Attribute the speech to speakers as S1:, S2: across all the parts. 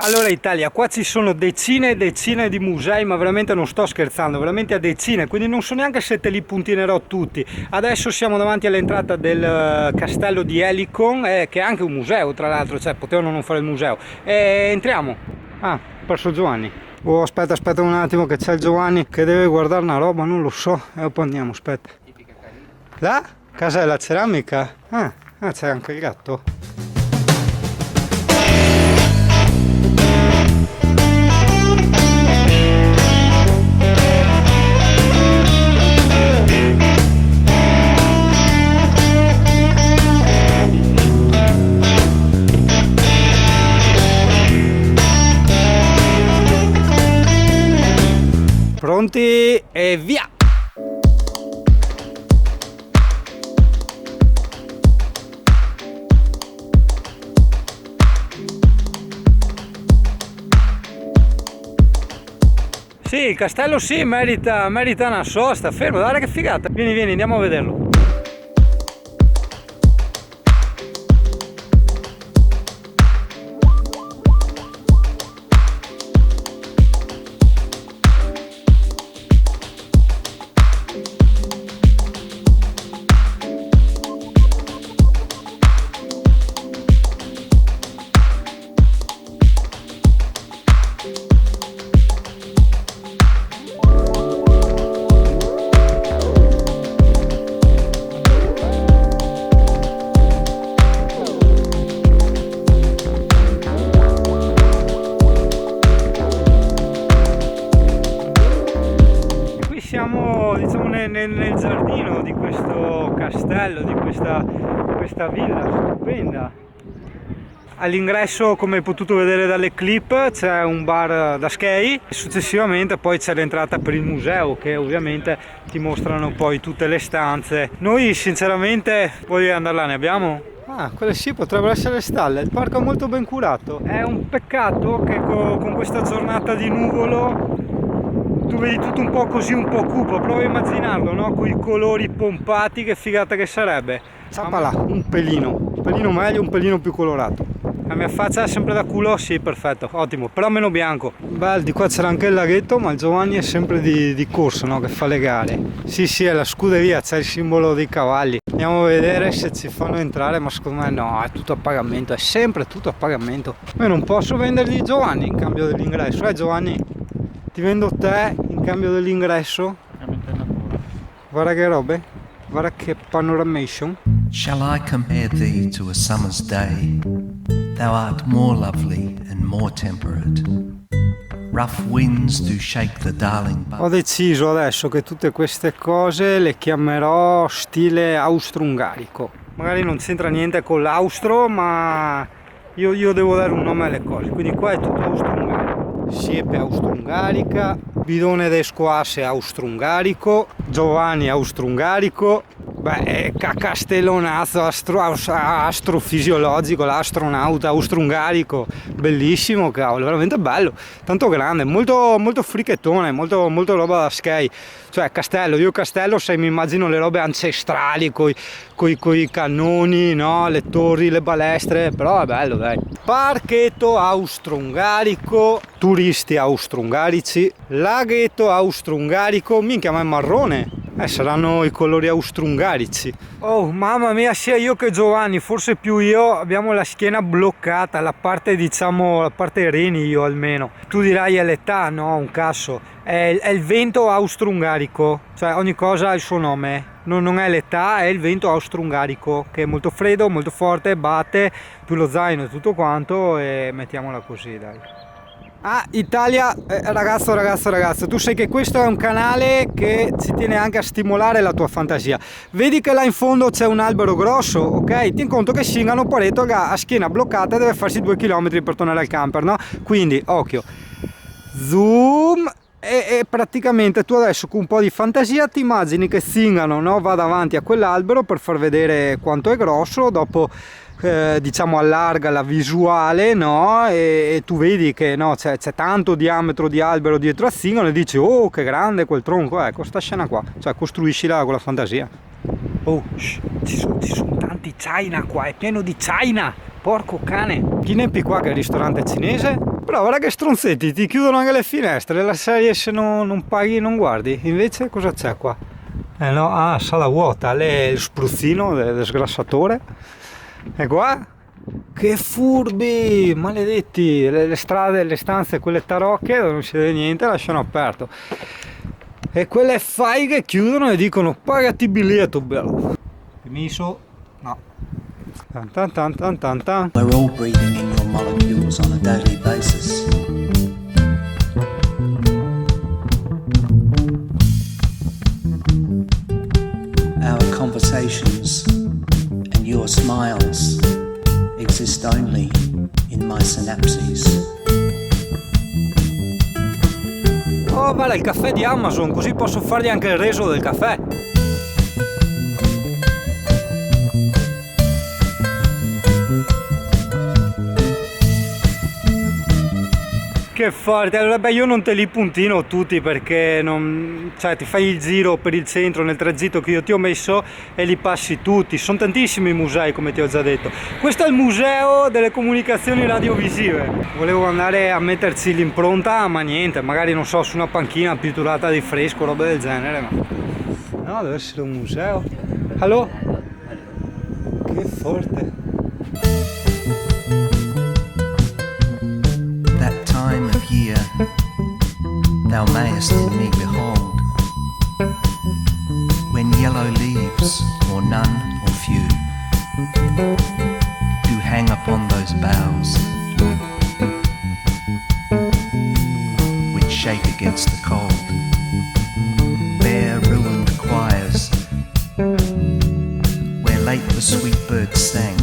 S1: Allora Italia, qua ci sono decine e decine di musei, ma veramente non sto scherzando, veramente a decine, quindi non so neanche se te li puntinerò tutti. Adesso siamo davanti all'entrata del castello di Helicon, che è anche un museo tra l'altro, cioè potevano non fare il museo. Entriamo. Ah, perso Giovanni. Oh, aspetta un attimo che c'è il Giovanni che deve guardare una roba, non lo so. E poi andiamo, aspetta. Là? Casa della ceramica? C'è anche il gatto. Pronti e via! Sì, il castello sì, merita una sosta, fermo, guarda che figata. Vieni, andiamo a vederlo. Siamo diciamo nel giardino di questo castello, di questa villa stupenda. All'ingresso, come hai potuto vedere dalle clip, c'è un bar da skate e successivamente poi c'è l'entrata per il museo, che ovviamente ti mostrano poi tutte le stanze. Noi sinceramente voglio andare là, ne abbiamo? Quelle sì, potrebbero essere le stalle. Il parco è molto ben curato. È un peccato che con questa giornata di nuvolo tu vedi tutto un po' così, un po' cupo. Prova a immaginarlo, no? Con i colori pompati, che figata che sarebbe. Zappala, un pelino meglio, un pelino più colorato. La mia faccia è sempre da culo, sì, perfetto, ottimo, però meno bianco. Beh, di qua c'era anche il laghetto, ma il Giovanni è sempre di corso, no? Che fa le gare. Sì, è la scuderia, c'è il simbolo dei cavalli. Andiamo a vedere se ci fanno entrare, ma secondo me no, è tutto a pagamento, è sempre tutto a pagamento. Io non posso vendergli Giovanni in cambio dell'ingresso, Giovanni? Ti vendo te in cambio dell'ingresso? Guarda che robe, guarda che panoramation.
S2: Shall I compare thee to a summer's day? Thou art more lovely and more temperate. Rough winds do shake the darling bud.
S1: Ho deciso adesso che tutte queste cose le chiamerò stile austro-ungarico. Magari non c'entra niente con l'austro, ma io devo dare un nome alle cose, quindi qua è tutto austro-ungarico. Siepe austro-ungarica, bidone de squasse austro-ungarico, Giovanni austro-ungarico, castellonazzo astrofisiologico, l'astronauta austro-ungarico, bellissimo, cavolo, veramente bello, tanto grande, molto, molto frichettone, molto roba da skate. Cioè castello, se mi immagino le robe ancestrali coi cannoni, no? Le torri, le balestre, però è bello, dai. Parchetto austro-ungarico, turisti austro-ungarici, laghetto austro-ungarico, minchia, ma è marrone. Saranno i colori austro-ungarici. Oh mamma mia, sia io che Giovanni, forse più io, abbiamo la schiena bloccata, la parte reni, io almeno. Tu dirai è l'età, no, un cazzo. È il vento austro-ungarico, cioè ogni cosa ha il suo nome. Non è l'età, è il vento austro-ungarico, che è molto freddo, molto forte, batte, più lo zaino e tutto quanto, e mettiamola così, dai. Italia, ragazzo, tu sai che questo è un canale che ci tiene anche a stimolare la tua fantasia. Vedi che là in fondo c'è un albero grosso, ok? Tieni conto che Singano Pareto a schiena bloccata deve farsi 2 km per tornare al camper, no? Quindi, occhio, zoom, e praticamente tu adesso con un po' di fantasia ti immagini che Singano, no, va davanti a quell'albero per far vedere quanto è grosso, dopo diciamo allarga la visuale, no? E tu vedi che no, c'è tanto diametro di albero dietro a Singano e dici oh che grande quel tronco, ecco sta scena qua, cioè costruiscila con la fantasia. Oh, ci sono tanti China qua, è pieno di China, porco cane. Chi ne è qua che è il ristorante cinese? Però guarda che stronzetti, ti chiudono anche le finestre, la serie se non paghi non guardi. Invece cosa c'è qua? No, sala vuota, lo spruzzino del sgrassatore. E qua? Che furbi, maledetti, le strade, le stanze, quelle tarocche dove non si vede niente, lasciano aperto. E quelle faighe chiudono e dicono pagati il biglietto, bello. Permesso? No. Tan tan tan tan tan.
S3: We're all breathing in your molecules on a daily basis. Our conversations and your smiles exist only in my synapses.
S1: Oh, vale, il caffè di Amazon, così posso fargli anche il reso del caffè. Che forte, allora beh io non te li puntino tutti perché non, cioè ti fai il giro per il centro nel tragitto che io ti ho messo e li passi tutti, sono tantissimi musei come ti ho già detto. Questo è il museo delle comunicazioni radiovisive, volevo andare a metterci l'impronta ma niente, magari non so su una panchina pitturata di fresco, roba del genere, ma no, deve essere un museo. Allo? Che forte.
S2: Time of year thou mayest in me behold, when yellow leaves, or none or few, do hang upon those boughs, which shake against the cold, bare ruined choirs, where late the sweet birds sang.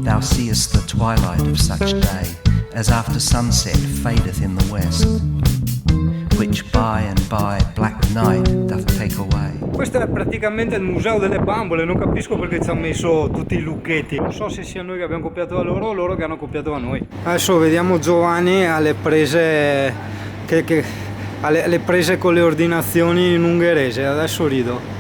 S2: Thou seest the twilight of such day, as after sunset fadeth in the west, which by and by black night doth take away.
S1: Questo è praticamente il museo delle bambole, non capisco perché ci hanno messo tutti i lucchetti. Non so se sia noi che abbiamo copiato da loro o loro che hanno copiato da noi. Adesso vediamo Giovanni alle prese, alle prese con le ordinazioni in ungherese, adesso rido.